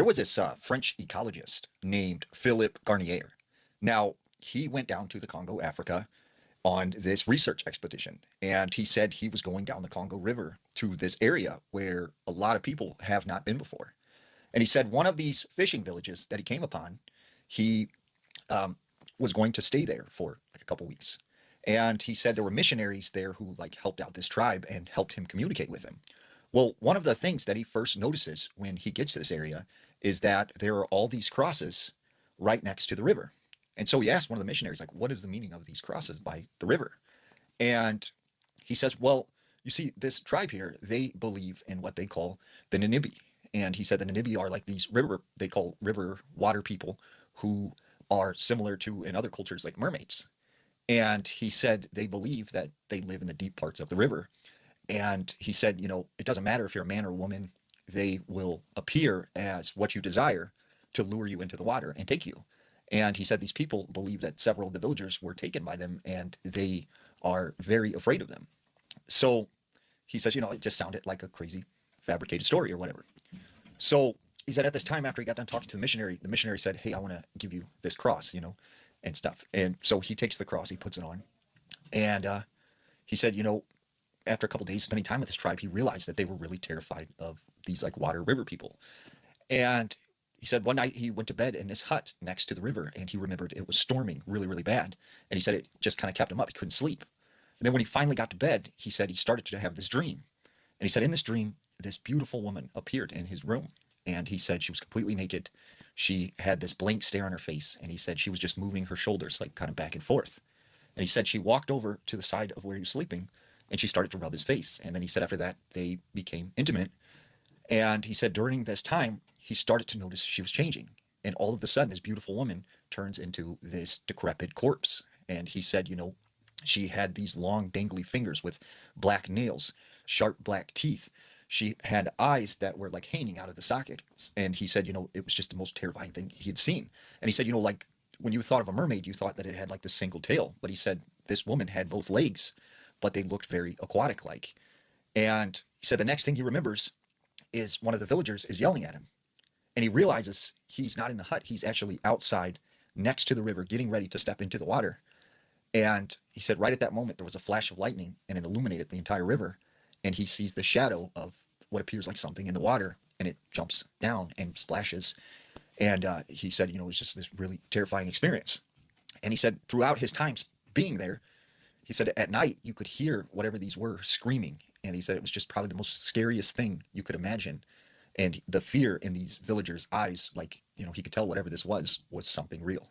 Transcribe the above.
There was this French ecologist named Philip Garnier. Now, he went down to the Congo, Africa, on this research expedition, and he said he was going down the Congo River to this area where a lot of people have not been before. And he said one of these fishing villages that he came upon, he was going to stay there for like a couple weeks. And he said there were missionaries there who like helped out this tribe and helped him communicate with them. Well, one of the things that he first notices when he gets to this area is that there are all these crosses right next to the river. And so he asked one of the missionaries, like, what is the meaning of these crosses by the river? And he says, well, you see, this tribe here, they believe in what they call the Ninibi. And he said the Ninibi are like these river, they call river water people who are similar to in other cultures like mermaids. And he said they believe that they live in the deep parts of the river. And he said, it doesn't matter if you're a man or a woman, they will appear as what you desire to lure you into the water and take you. And he said these people believe that several of the villagers were taken by them and they are very afraid of them. So he says, it just sounded like a crazy fabricated story or whatever. So he said at this time, after he got done talking to the missionary said, hey, I want to give you this cross, and stuff. And so he takes the cross, he puts it on. And he said, after a couple of days spending time with this tribe, he realized that they were really terrified of these like water river people. And he said one night he went to bed in this hut next to the river and he remembered it was storming really, really bad. And he said it just kind of kept him up. He couldn't sleep. And then when he finally got to bed, he said he started to have this dream. And he said in this dream, this beautiful woman appeared in his room. And he said she was completely naked. She had this blank stare on her face. And he said she was just moving her shoulders like kind of back and forth. And he said she walked over to the side of where he was sleeping and she started to rub his face. And then he said after that, they became intimate. And he said during this time, he started to notice she was changing. And all of a sudden, this beautiful woman turns into this decrepit corpse. And he said, she had these long, dangly fingers with black nails, sharp black teeth. She had eyes that were like hanging out of the sockets. And he said, it was just the most terrifying thing he had seen. And he said, like when you thought of a mermaid, you thought that it had like this single tail. But he said this woman had both legs, but they looked very aquatic like. And he said the next thing he remembers is one of the villagers is yelling at him. And he realizes he's not in the hut. He's actually outside next to the river, getting ready to step into the water. And he said right at that moment, there was a flash of lightning and it illuminated the entire river. And he sees the shadow of what appears like something in the water and it jumps down and splashes. And he said, it was just this really terrifying experience. And he said throughout his times being there, he said at night you could hear whatever these were screaming. And he said it was just probably the most scariest thing you could imagine. And the fear in these villagers' eyes, like, he could tell whatever this was something real.